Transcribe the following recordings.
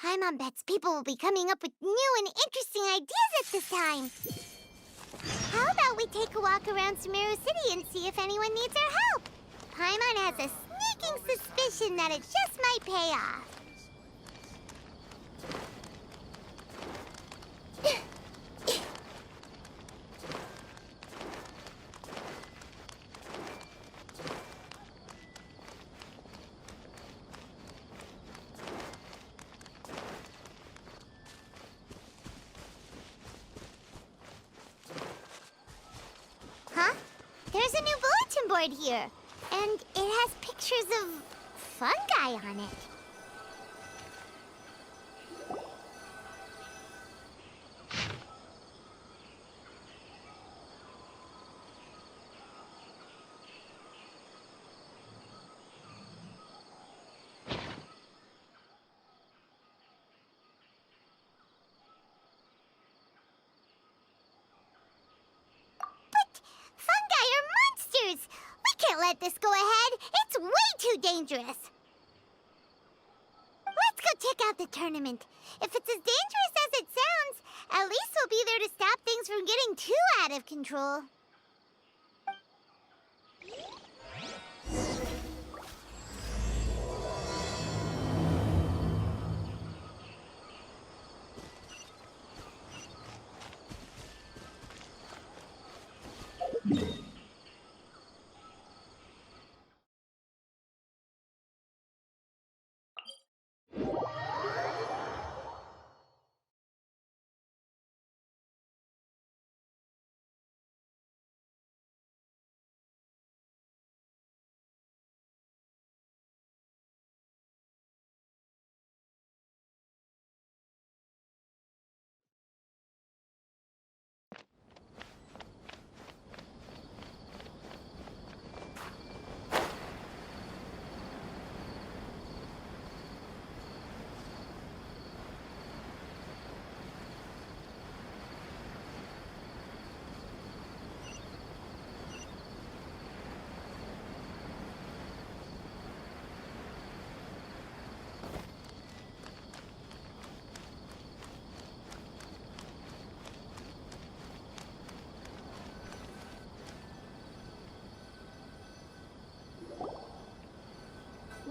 Paimon bets people will be coming up with new and interesting ideas at this time. How about we take a walk around Sumeru City and see if anyone needs our help? Paimon has a sneaking suspicion that it just might pay off. Huh? There's a new bulletin board here, and it has pictures of fungi on it. Fungi are monsters! We can't let this go ahead. It's way too dangerous. Let's go check out the tournament. If it's as dangerous as it sounds, at least we'll be there to stop things from getting too out of control.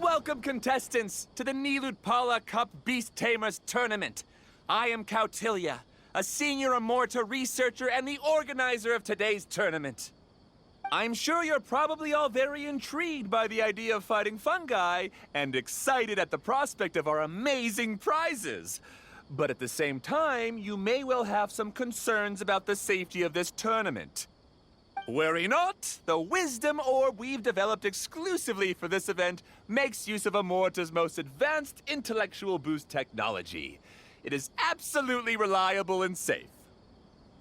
Welcome, contestants, to the Nilutpala Cup Beast Tamers Tournament. I am Cautilia, a senior Immorta researcher and the organizer of today's tournament. I'm sure you're probably all very intrigued by the idea of fighting fungi and excited at the prospect of our amazing prizes. But at the same time, you may well have some concerns about the safety of this tournament. Worry not, the wisdom orb we've developed exclusively for this event makes use of Immorta's most advanced intellectual boost technology. It is absolutely reliable and safe.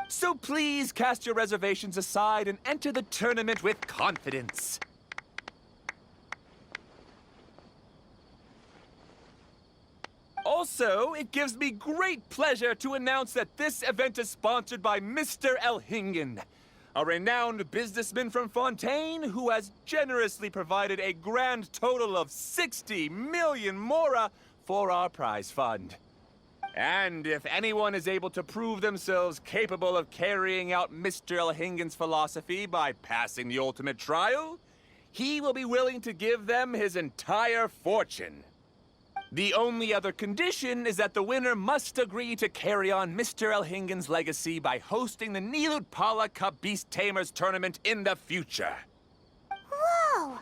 So please cast your reservations aside and enter the tournament with confidence. Also, it gives me great pleasure to announce that this event is sponsored by Mr. Elhingen, a renowned businessman from Fontaine who has generously provided a grand total of 60 million mora for our prize fund. And if anyone is able to prove themselves capable of carrying out Mr. Elhingen's philosophy by passing the ultimate trial, he will be willing to give them his entire fortune. The only other condition is that the winner must agree to carry on Mr. Elhingen's legacy by hosting the Nilutpala Cup Beast Tamers Tournament in the future. Whoa!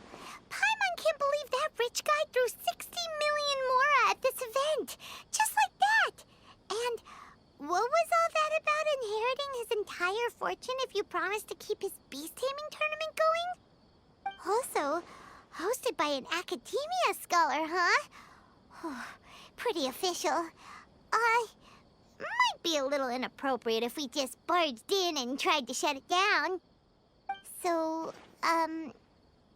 Paimon can't believe that rich guy threw 60 million mora at this event. Just like that. And what was all that about inheriting his entire fortune if you promised to keep his beast taming tournament going? Also, hosted by an academia scholar, huh? Pretty official. Might be a little inappropriate if we just barged in and tried to shut it down. So,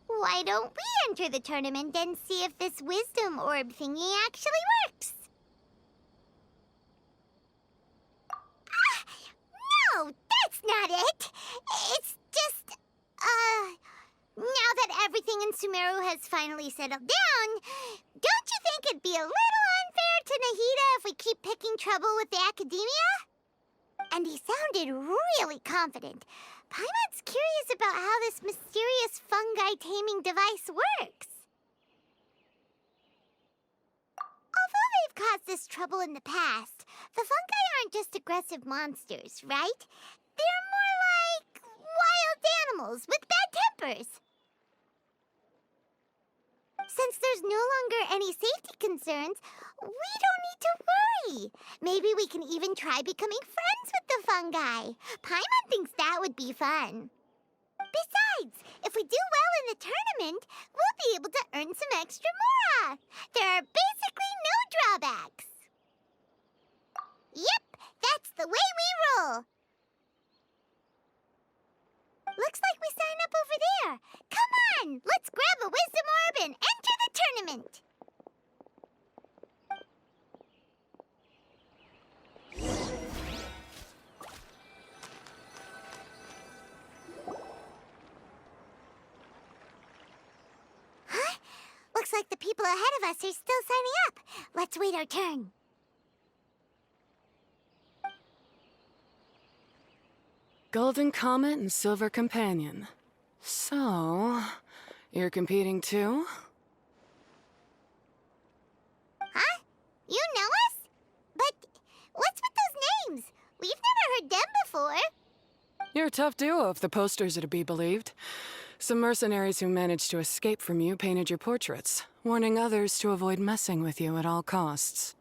why don't we enter the tournament and see if this wisdom orb thingy actually works? No, that's not it. It's just, now that everything in Sumeru has finally settled down, don't you think it'd be a little unfair to Nahida if we keep picking trouble with the academia? And he sounded really confident. Paimon's curious about how this mysterious fungi taming device works. Although they've caused us trouble in the past, the fungi aren't just aggressive monsters, right? They're more like wild animals with bad tempers. Since there's no longer any safety concerns, we don't need to worry. Maybe we can even try becoming friends with the fungi. Paimon thinks that would be fun. Besides, if we do well in the tournament, we'll be able to earn some extra mora. There are basically no drawbacks. Yep, that's the way we roll. Looks like we sign up over there. Come on, let's grab a wisdom orb and enter the tournament. Huh? Looks like the people ahead of us are still signing up. Let's wait our turn. Golden Comet and Silver Companion. So, you're competing too? Huh? You know us? But what's with those names? We've never heard them before. You're a tough duo if the posters are to be believed. Some mercenaries who managed to escape from you painted your portraits, warning others to avoid messing with you at all costs.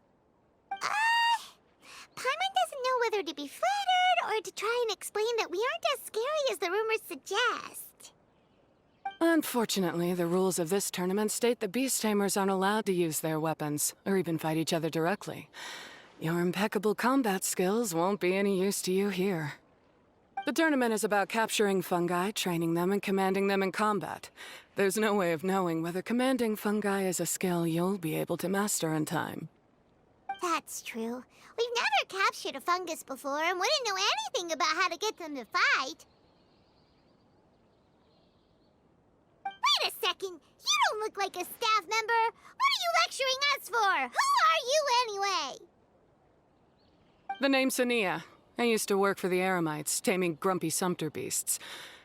Paimon doesn't know whether to be flattered or to try and explain that we aren't as scary as the rumors suggest. Unfortunately, the rules of this tournament state that beast tamers aren't allowed to use their weapons, or even fight each other directly. Your impeccable combat skills won't be any use to you here. The tournament is about capturing fungi, training them, and commanding them in combat. There's no way of knowing whether commanding fungi is a skill you'll be able to master in time. That's true. We've never captured a fungus before and wouldn't know anything about how to get them to fight. Wait a second! You don't look like a staff member! What are you lecturing us for? Who are you anyway? The name's Sania. I used to work for the Eremites, taming grumpy sumpter beasts.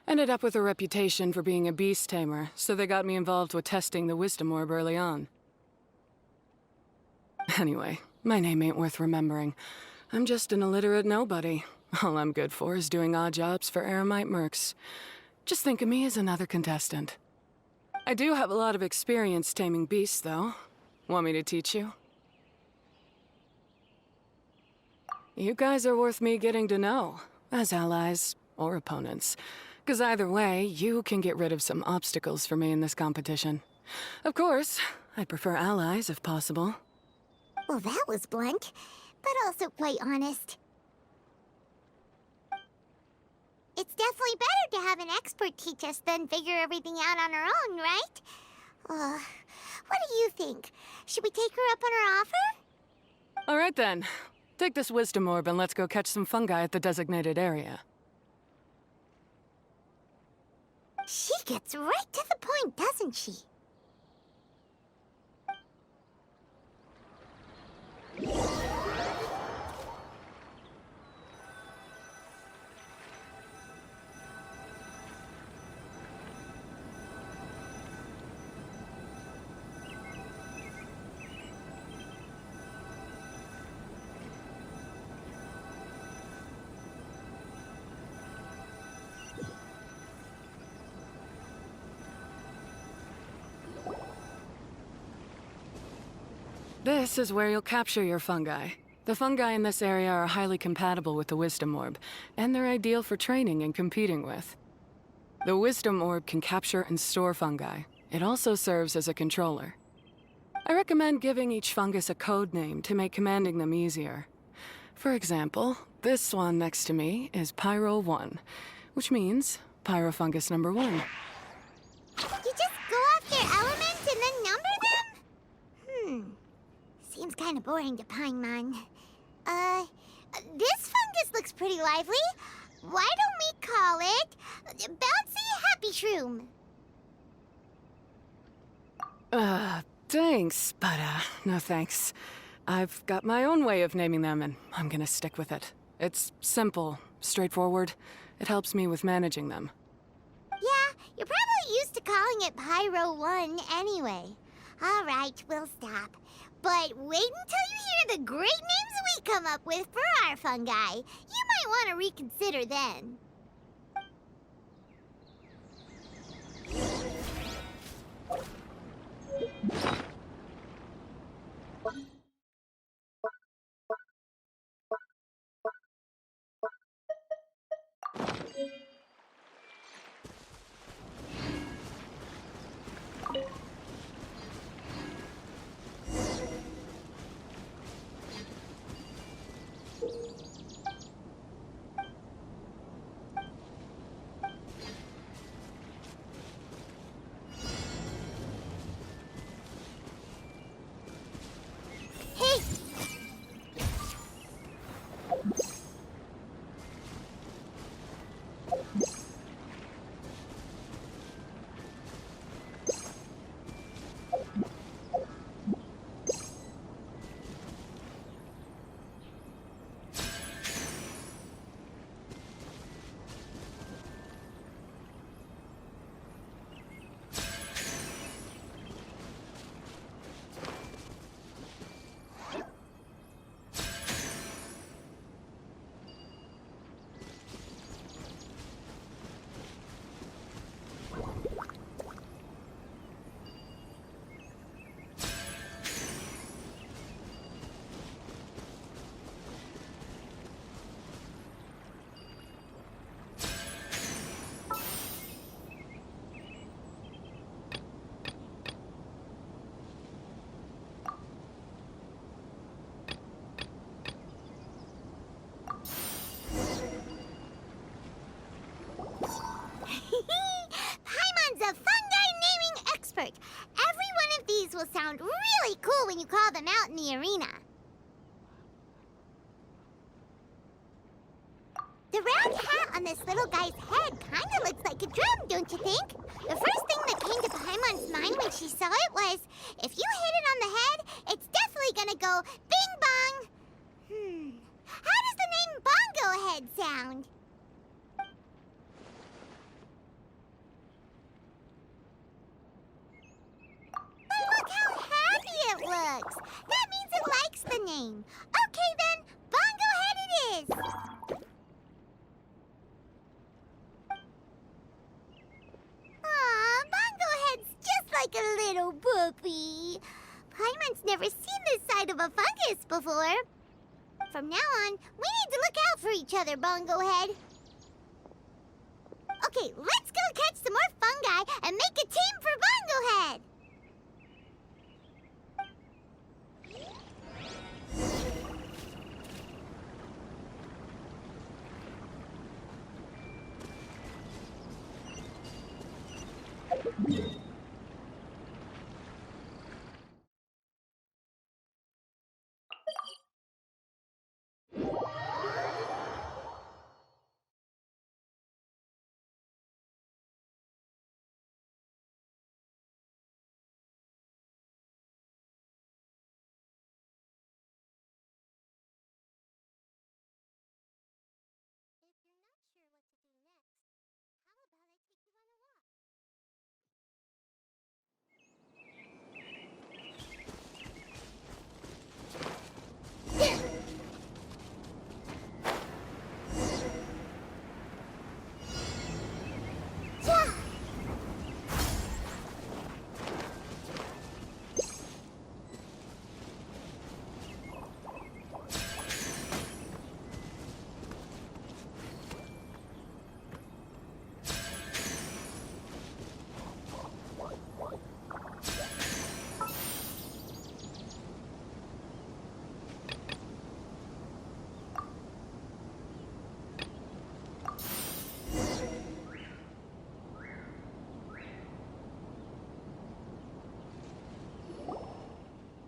Ended up with a reputation for being a beast tamer, so they got me involved with testing the wisdom orb early on. Anyway, my name ain't worth remembering. I'm just an illiterate nobody. All I'm good for is doing odd jobs for Eremite mercs. Just think of me as another contestant. I do have a lot of experience taming beasts, though. Want me to teach you? You guys are worth me getting to know, as allies or opponents. 'Cause either way, you can get rid of some obstacles for me in this competition. Of course, I'd prefer allies if possible. Well, that was blunt, but also quite honest. It's definitely better to have an expert teach us than figure everything out on our own, right? What do you think? Should we take her up on her offer? All right then. Take this wisdom orb and let's go catch some fungi at the designated area. She gets right to the point, doesn't she? This is where you'll capture your fungi. The fungi in this area are highly compatible with the wisdom orb, and they're ideal for training and competing with. The wisdom orb can capture and store fungi. It also serves as a controller. I recommend giving each fungus a code name to make commanding them easier. For example, this one next to me is Pyro 1, which means Pyrofungus number 1. You just go off their elements and then number them? Seems kind of boring to Paimon. This fungus looks pretty lively. Why don't we call it Bouncy Happy Shroom? Thanks, but, no thanks. I've got my own way of naming them, and I'm gonna stick with it. It's simple, straightforward. It helps me with managing them. Yeah, you're probably used to calling it Pyro 1 anyway. All right, we'll stop. But wait until you hear the great names we come up with for our fungi. You might want to reconsider then. Hey! Paimon's a fungi naming expert. Every one of these will sound really cool when you call them out in the arena. The round hat on this little guy's head kind of looks like a drum, don't you think? The first thing that came to Paimon's mind when she saw it was, if you hit it on the head, it's definitely gonna go bing bong. How does the name Bongo Head sound? Look how happy it looks! That means it likes the name. Okay then, Bongo Head it is! Aw, Bongo Head's just like a little puppy. Paimon's never seen this side of a fungus before. From now on, we need to look out for each other, Bongo Head. Okay, let's go catch some more fungi and make a team for Bongo Head! If you're not sure what to do next, how about I take you on a walk? Yeah!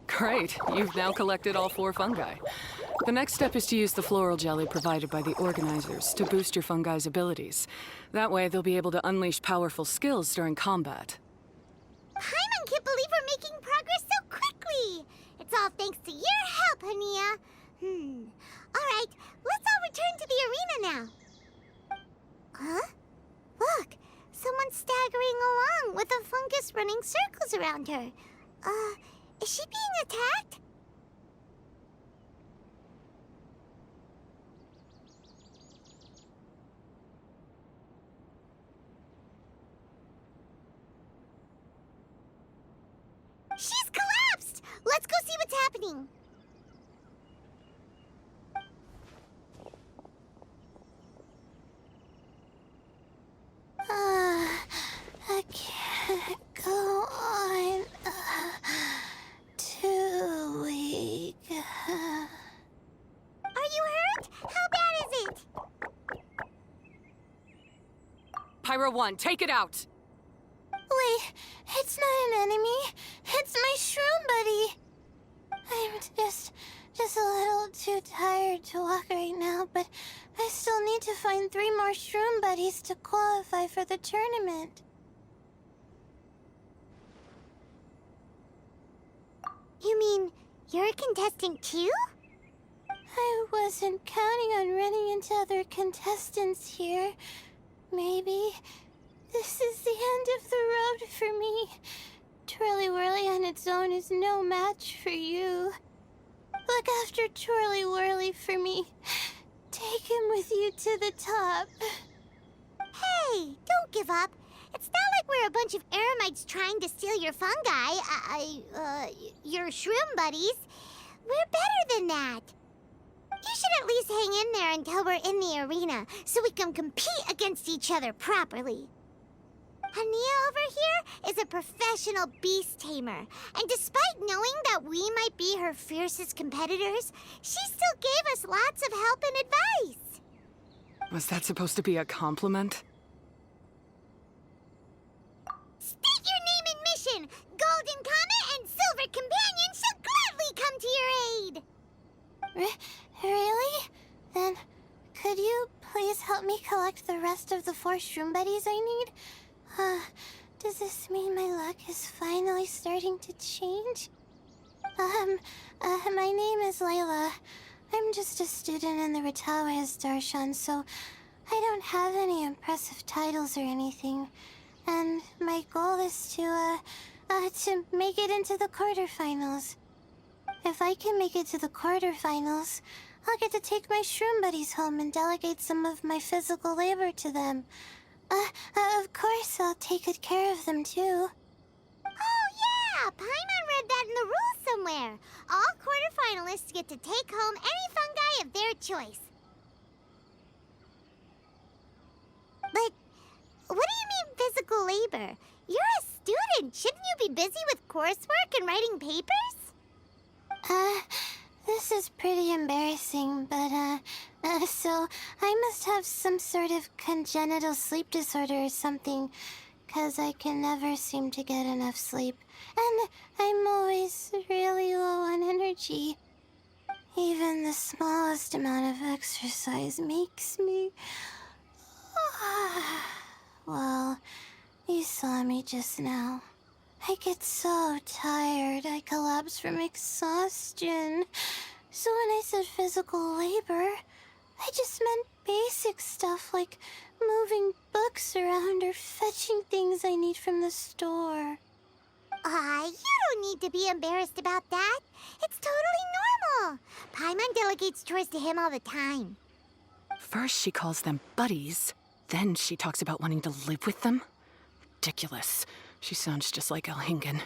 Great, you've now collected all 4 fungi. The next step is to use the floral jelly provided by the organizers to boost your fungi's abilities. That way, they'll be able to unleash powerful skills during combat. Paimon can't believe we're making progress so quickly! It's It's all thanks to your help, Hania. All right, let's all return to the arena now. Huh? Look, someone's staggering along with a fungus running circles around her. Is she being attacked? She's collapsed! Let's go see what's happening. I can't go on too weak. Are you hurt? How bad is it? Pyro 1, take it out! Wait, it's not an enemy. It's my shroom buddy. I'm just a little too tired to walk right now, but I still need to find 3 more shroom buddies to qualify for the tournament. You mean you're a contestant too? I wasn't counting on running into other contestants here. Maybe this is the end of the road for me. Twirly Whirly on its own is no match for you. Look after Twirly Whirly for me. Take him with you to the top. Hey, don't give up. It's not like we're a bunch of eremites trying to steal your fungi. Your shroom buddies. We're better than that. You should at least hang in there until we're in the arena, so we can compete against each other properly. Hania over here is a professional beast tamer, and despite knowing that we might be her fiercest competitors, she still gave us lots of help and advice. Was that supposed to be a compliment? State your name and mission! Golden Comet and Silver Companion shall gladly come to your aid! Really? Then, could you please help me collect the rest of the 4 shroom buddies I need? Does this mean my luck is finally starting to change? My name is Layla. I'm just a student in the Ritawes Darshan, so I don't have any impressive titles or anything. And my goal is to make it into the quarterfinals. If I can make it to the quarterfinals, I'll get to take my shroom buddies home and delegate some of my physical labor to them. Of course, I'll take good care of them, too. Oh, yeah! Paimon read that in the rules somewhere. All quarterfinalists get to take home any fungi of their choice. But what do you mean physical labor? You're a student. Shouldn't you be busy with coursework and writing papers? This is pretty embarrassing, but, so I must have some sort of congenital sleep disorder or something, 'cause I can never seem to get enough sleep, and I'm always really low on energy. Even the smallest amount of exercise makes me... Well, you saw me just now. I get so tired, I collapse from exhaustion. So when I said physical labor, I just meant basic stuff like moving books around or fetching things I need from the store. You don't need to be embarrassed about that. It's totally normal. Paimon delegates chores to him all the time. First she calls them buddies, then she talks about wanting to live with them? Ridiculous. She sounds just like Elhingen.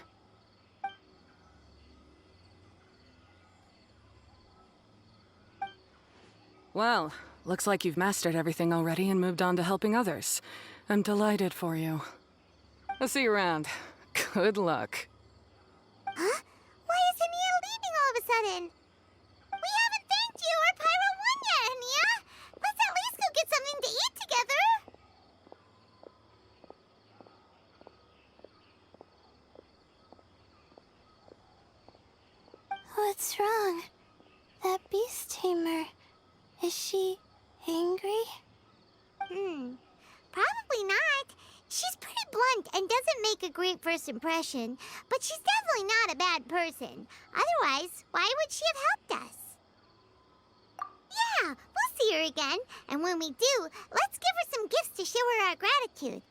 Well, looks like you've mastered everything already and moved on to helping others. I'm delighted for you. I'll see you around. Good luck. Huh? Why is Hania leaving all of a sudden? We haven't thanked you or Pyro 1 yet, Hania! Let's at least go get something to eat together! What's wrong? That beast tamer, is she angry? Probably not. She's pretty blunt and doesn't make a a great first impression, but she's definitely not a bad person. Otherwise, why would she have helped us? Yeah, we'll see her again, and when we do, let's give her some gifts to show her our gratitude.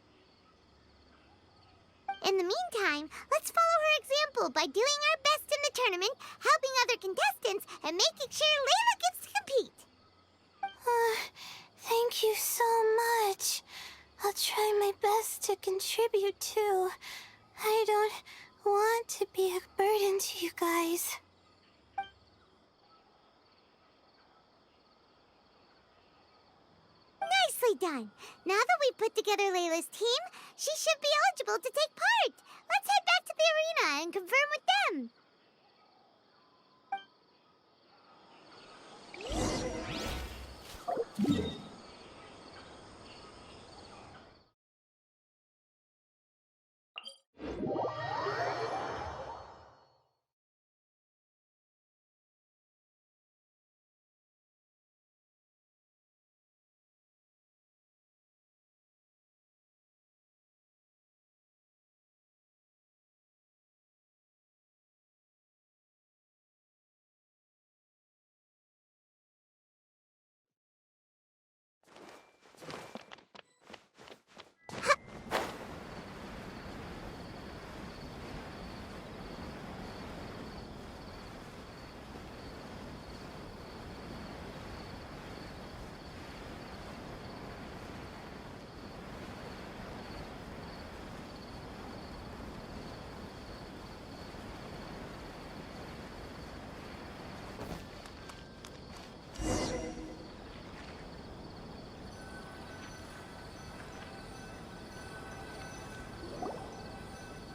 In the meantime, let's follow her example by doing our best in the tournament, helping other contestants, and making sure Layla gets to compete. Thank you so much. I'll try my best to contribute too. I don't want to be a burden to you guys. Nicely done. Now that we put together Layla's team, she should be eligible to take part. Let's head back to the arena and confirm with them.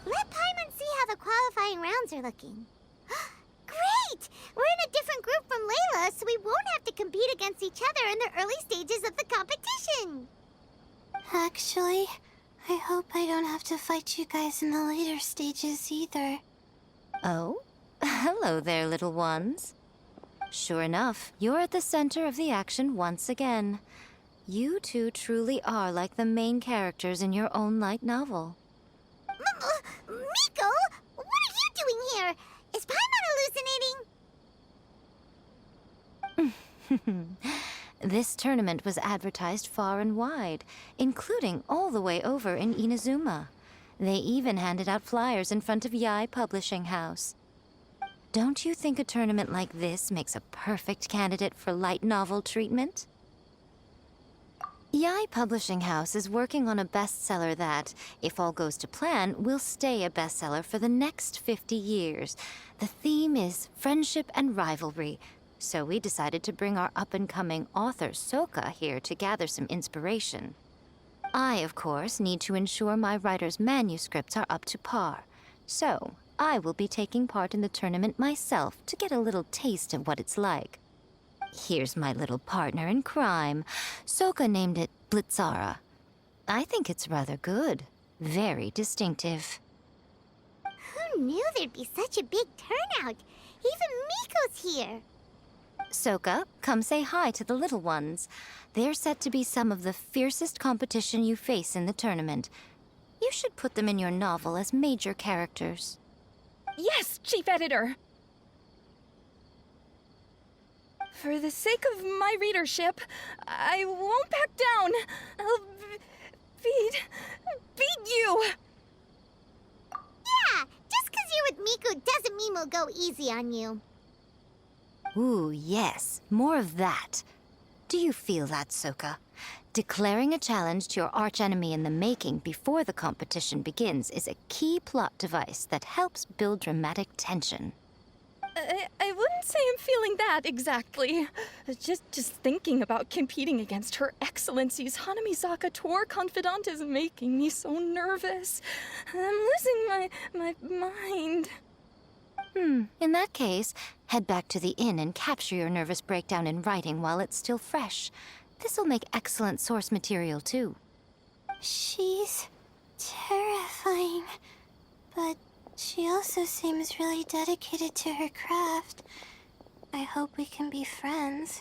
Let Paimon see how the qualifying rounds are looking. Great! We're in a different group from Layla, so we won't have to compete against each other in the early stages of the competition. Actually, I hope I don't have to fight you guys in the later stages either. Oh? Hello there, little ones. Sure enough, you're at the center of the action once again. You two truly are like the main characters in your own light novel. Miko, what are you doing here? Is Paimon hallucinating? This tournament was advertised far and wide, including all the way over in Inazuma. They even handed out flyers in front of Yai Publishing House. Don't you think a tournament like this makes a perfect candidate for light novel treatment? Yai Publishing House is working on a bestseller that, if all goes to plan, will stay a bestseller for the next 50 years. The theme is friendship and rivalry, so we decided to bring our up-and-coming author Soka here to gather some inspiration. I, of course, need to ensure my writer's manuscripts are up to par, so I will be taking part in the tournament myself to get a little taste of what it's like. Here's my little partner in crime. Soka named it Blitzara. I think it's rather good. Very distinctive. Who knew there'd be such a big turnout? Even Miko's here. Soka, come say hi to the little ones. They're set to be some of the fiercest competition you face in the tournament. You should put them in your novel as major characters. Yes, Chief Editor! For the sake of my readership, I won't back down. I'll beat you! Yeah, just 'cause you're with Miko doesn't mean we'll go easy on you. Ooh, yes, more of that. Do you feel that, Soka? Declaring a challenge to your archenemy in the making before the competition begins is a key plot device that helps build dramatic tension. I wouldn't say I'm feeling that exactly. Just thinking about competing against Her Excellency's Hanamizaka tour confidant is making me so nervous. I'm losing my mind. In that case, head back to the inn and capture your nervous breakdown in writing while it's still fresh. This'll make excellent source material, too. She's terrifying, but she also seems really dedicated to her craft. I hope we can be friends.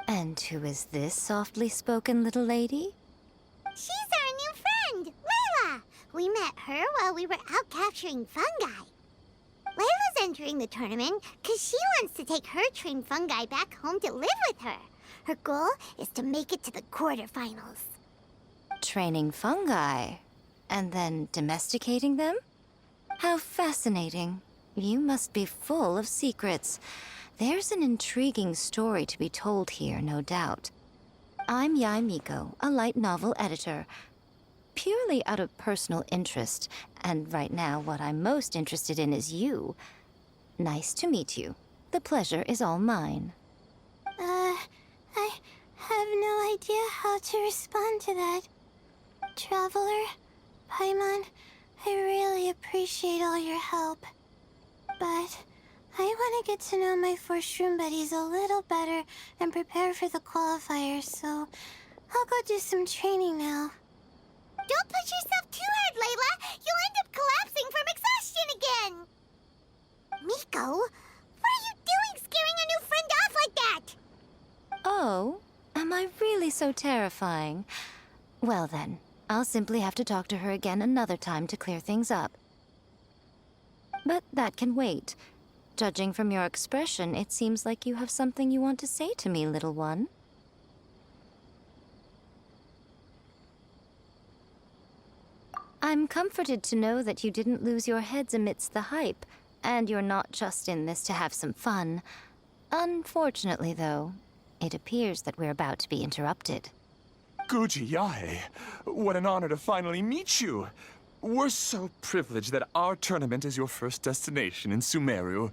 And who is this softly spoken little lady? She's our new friend, Layla. We met her while we were out capturing fungi. Layla's entering the tournament because she wants to take her trained fungi back home to live with her. Her goal is to make it to the quarterfinals. Training fungi, and then domesticating them? How fascinating. You must be full of secrets. There's an intriguing story to be told here, no doubt. I'm Yai Miko, a light novel editor. Purely out of personal interest, and right now what I'm most interested in is you. Nice to meet you. The pleasure is all mine. I have no idea how to respond to that. Traveler, Paimon, I really appreciate all your help. But I want to get to know my 4 shroom buddies a little better and prepare for the qualifiers, so I'll go do some training now. Don't push yourself too hard, Layla. You'll end up collapsing from exhaustion again. Miko, what are you doing scaring a new friend off like that? Oh, am I really so terrifying? Well then, I'll simply have to talk to her again another time to clear things up. But that can wait. Judging from your expression, it seems like you have something you want to say to me, little one. I'm comforted to know that you didn't lose your heads amidst the hype, and you're not just in this to have some fun. Unfortunately, though, it appears that we're about to be interrupted. Guji Yae, what an honor to finally meet you. We're so privileged that our tournament is your first destination in Sumeru.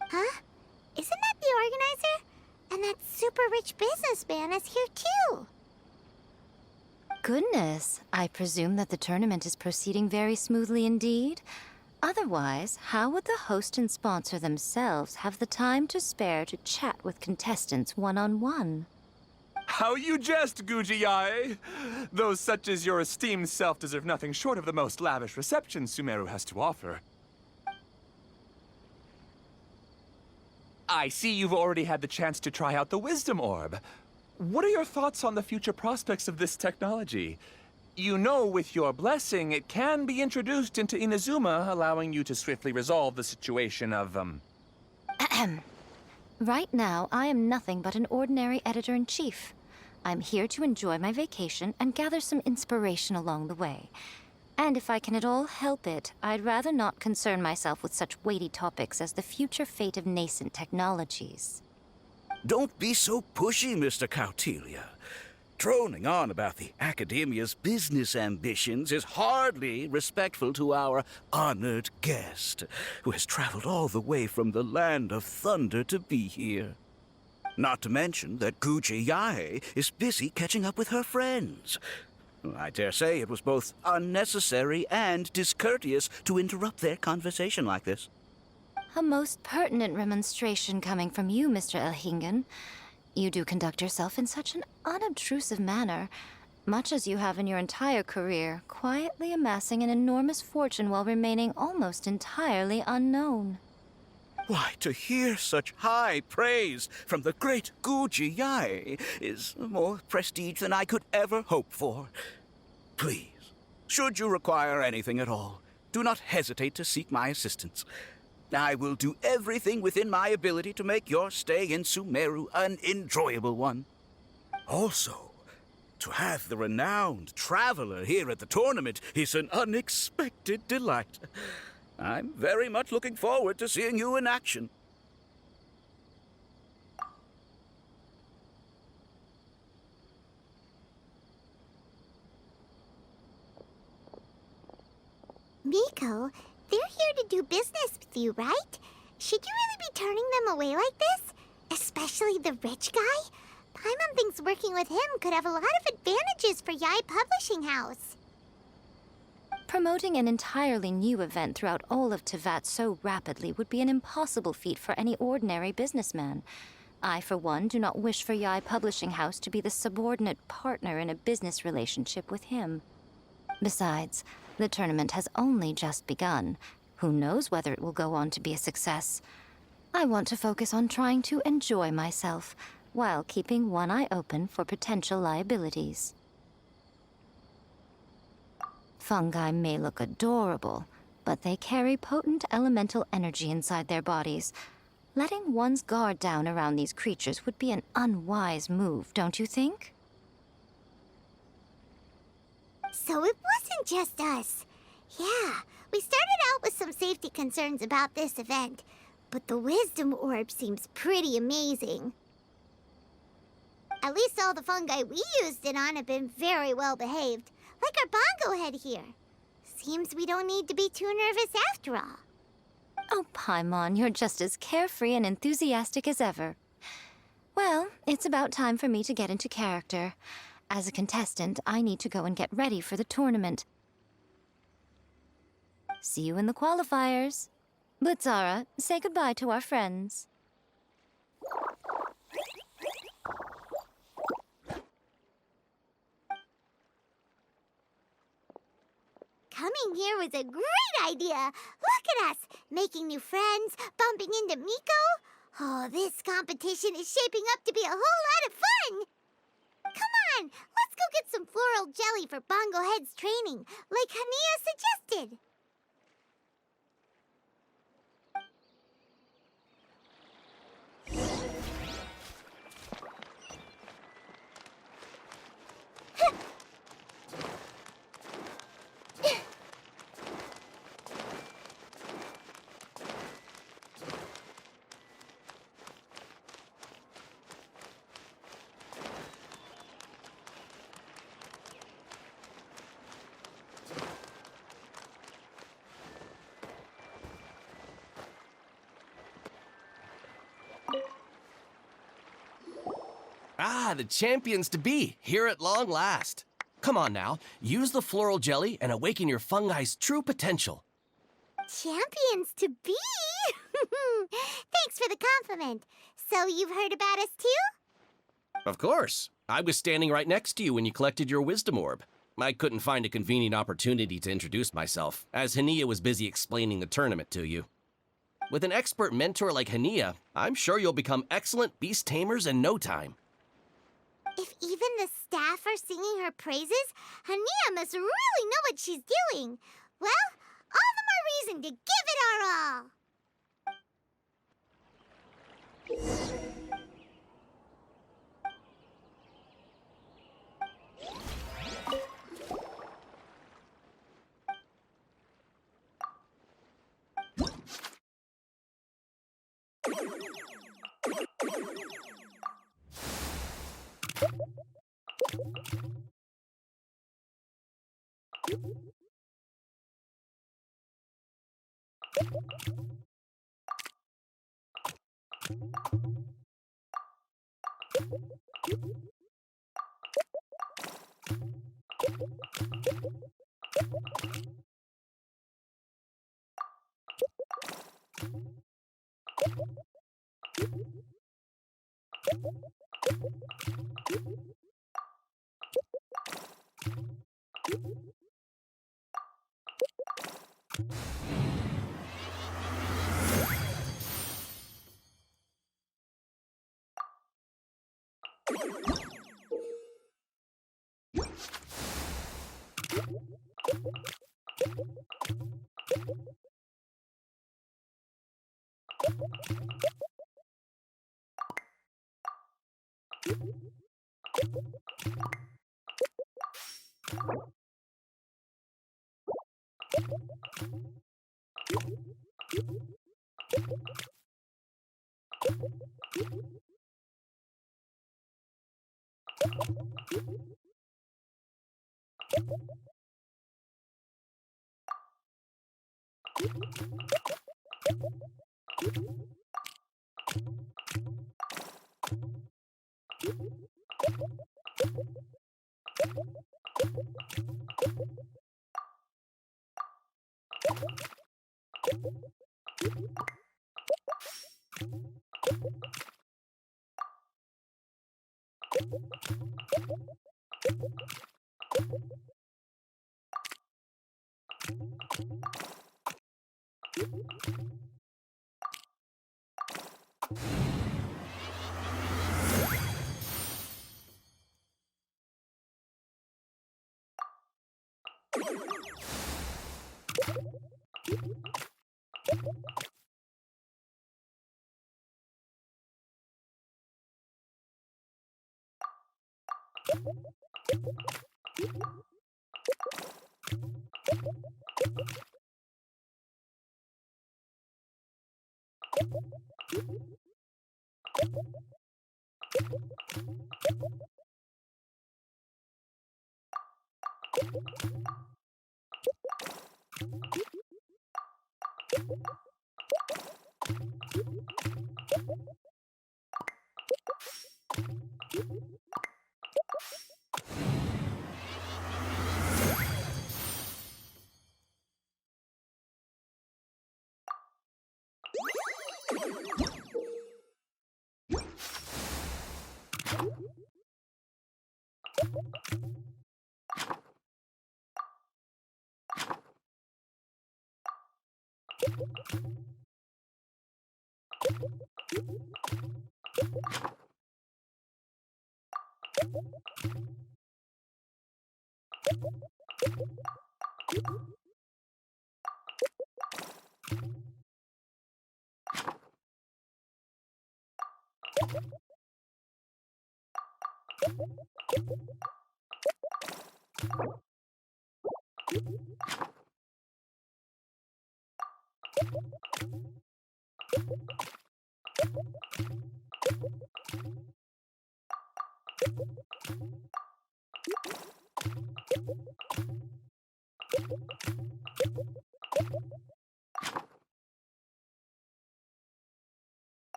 Huh? Isn't that the organizer? And that super rich businessman is here too. Goodness, I presume that the tournament is proceeding very smoothly indeed. Otherwise, how would the host and sponsor themselves have the time to spare to chat with contestants one-on-one? How you jest, Guji Yae! Those such as your esteemed self deserve nothing short of the most lavish reception Sumeru has to offer. I see you've already had the chance to try out the Wisdom Orb. What are your thoughts on the future prospects of this technology? You know, with your blessing, it can be introduced into Inazuma, allowing you to swiftly resolve the situation of, Right now, I am nothing but an ordinary editor-in-chief. I'm here to enjoy my vacation and gather some inspiration along the way. And if I can at all help it, I'd rather not concern myself with such weighty topics as the future fate of nascent technologies. Don't be so pushy, Mr. Cautelia. Droning on about the Academia's business ambitions is hardly respectful to our honored guest, who has traveled all the way from the land of thunder to be here. Not to mention that Guji Yae is busy catching up with her friends. I dare say it was both unnecessary and discourteous to interrupt their conversation like this. A most pertinent remonstration coming from you, Mr. Elhingen. You do conduct yourself in such an unobtrusive manner, much as you have in your entire career, quietly amassing an enormous fortune while remaining almost entirely unknown. Why, to hear such high praise from the great Guji Yae is more prestige than I could ever hope for. Please, should you require anything at all, do not hesitate to seek my assistance. I will do everything within my ability to make your stay in Sumeru an enjoyable one. Also, to have the renowned traveler here at the tournament is an unexpected delight. I'm very much looking forward to seeing you in action. Miko, they're here to do business with you, right? Should you really be turning them away like this? Especially the rich guy? Paimon thinks working with him could have a lot of advantages for Yae Publishing House. Promoting an entirely new event throughout all of Teyvat so rapidly would be an impossible feat for any ordinary businessman. I, for one, do not wish for Yae Publishing House to be the subordinate partner in a business relationship with him. Besides, the tournament has only just begun. Who knows whether it will go on to be a success? I want to focus on trying to enjoy myself, while keeping one eye open for potential liabilities. Fungi may look adorable, but they carry potent elemental energy inside their bodies. Letting one's guard down around these creatures would be an unwise move, don't you think? So it wasn't just us. Yeah, we started out with some safety concerns about this event, but the wisdom orb seems pretty amazing. At least all the fungi we used it on have been very well behaved, like our bongo head here. Seems we don't need to be too nervous after all. Oh, Paimon, you're just as carefree and enthusiastic as ever. Well, it's about time for me to get into character. As a contestant, I need to go and get ready for the tournament. See you in the qualifiers. Butzara, say goodbye to our friends. Coming here was a great idea. Look at us, making new friends, bumping into Miko. Oh, this competition is shaping up to be a whole lot of fun. Come on, let's go get some floral jelly for Bongo Head's training, like Hania suggested. Ah, the champions to be, here at long last. Come on now, use the floral jelly and awaken your fungi's true potential. Champions to be? Thanks for the compliment. So you've heard about us too? Of course. I was standing right next to you when you collected your wisdom orb. I couldn't find a convenient opportunity to introduce myself, as Hania was busy explaining the tournament to you. With an expert mentor like Hania, I'm sure you'll become excellent beast tamers in no time. If even the staff are singing her praises, Hania must really know what she's doing. Well, all the more reason to give it our all.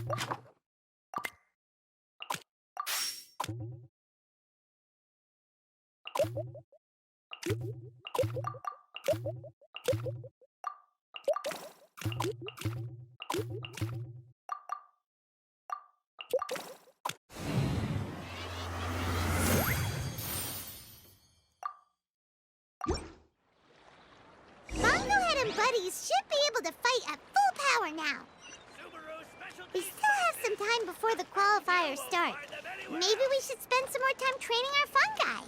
Bongohead and Buddies should be able to fight at full power now. We still have some time before the qualifiers start. Maybe we should spend some more time training our fungi.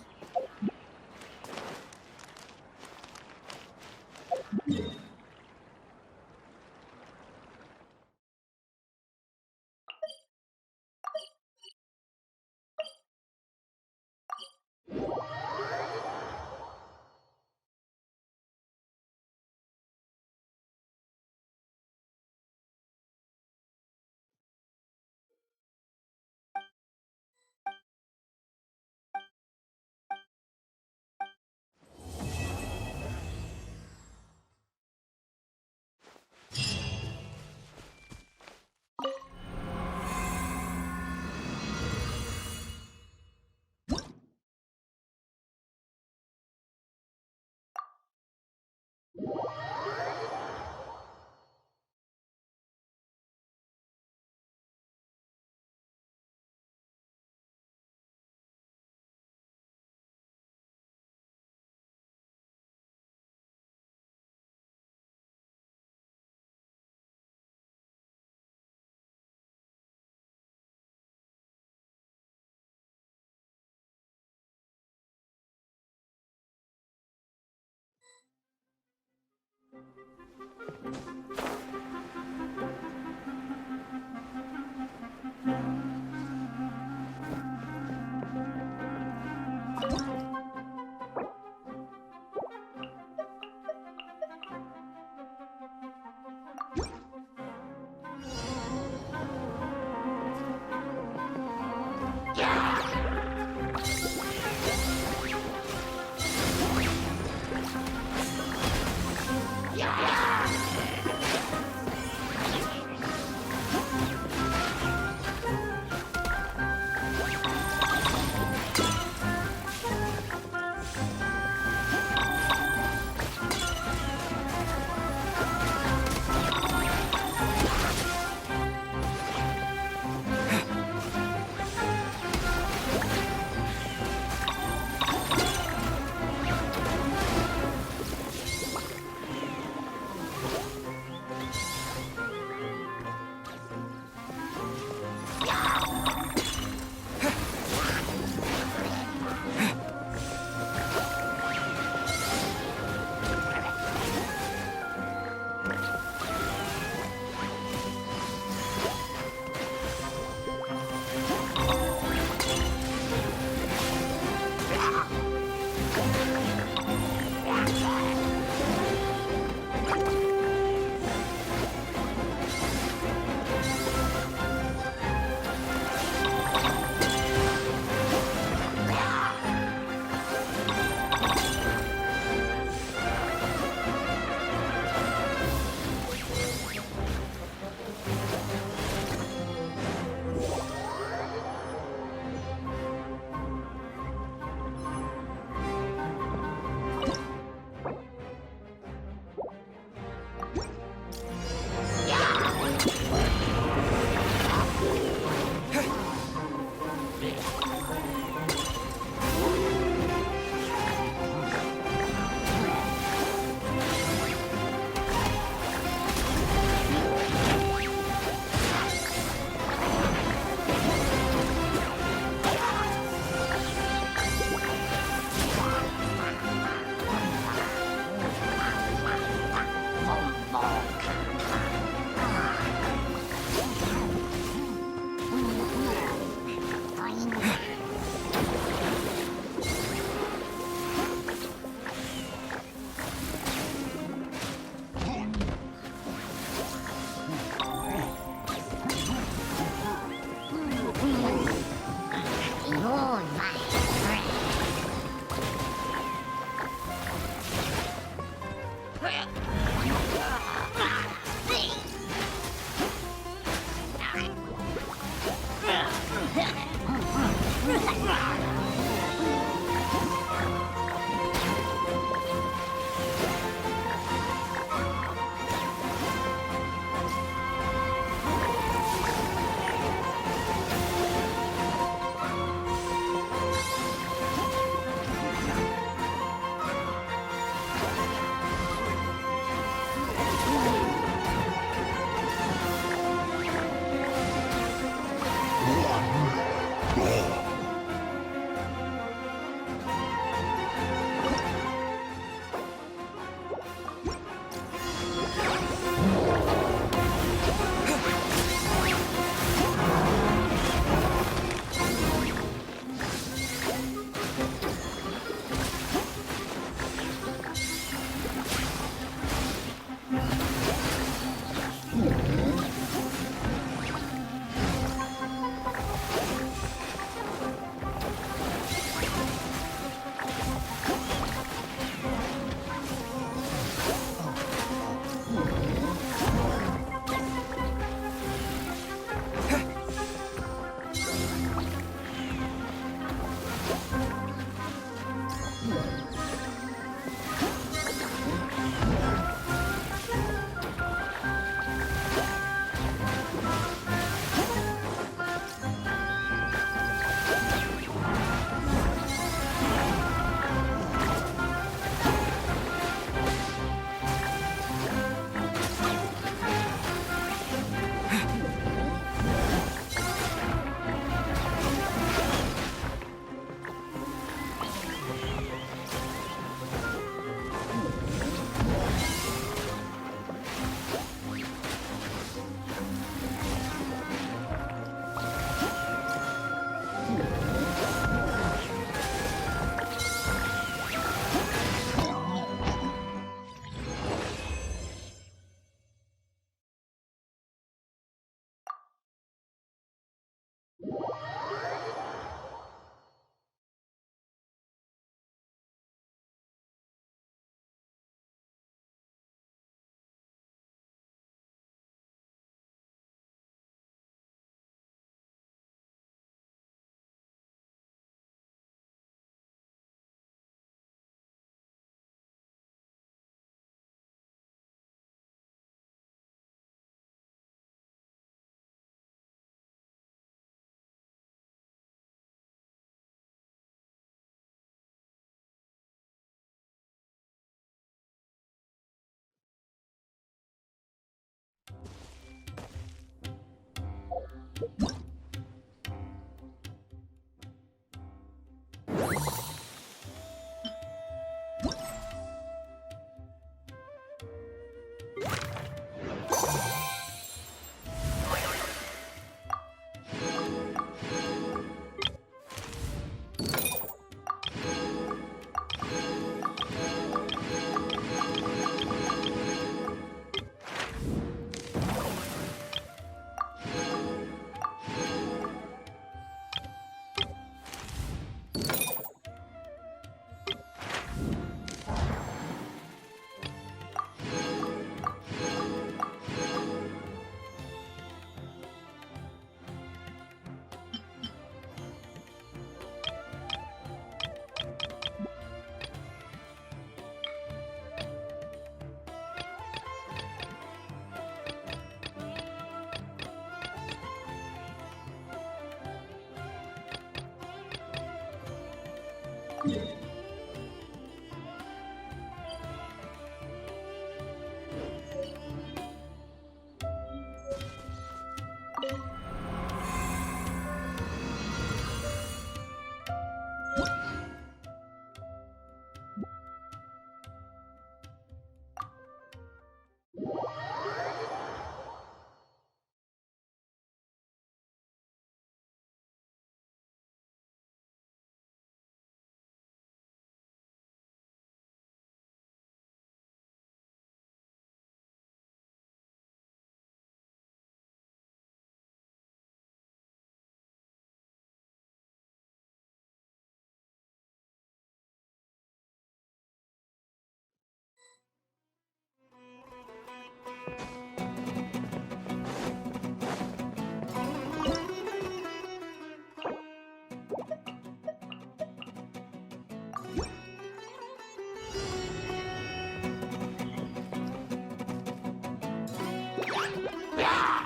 Wow!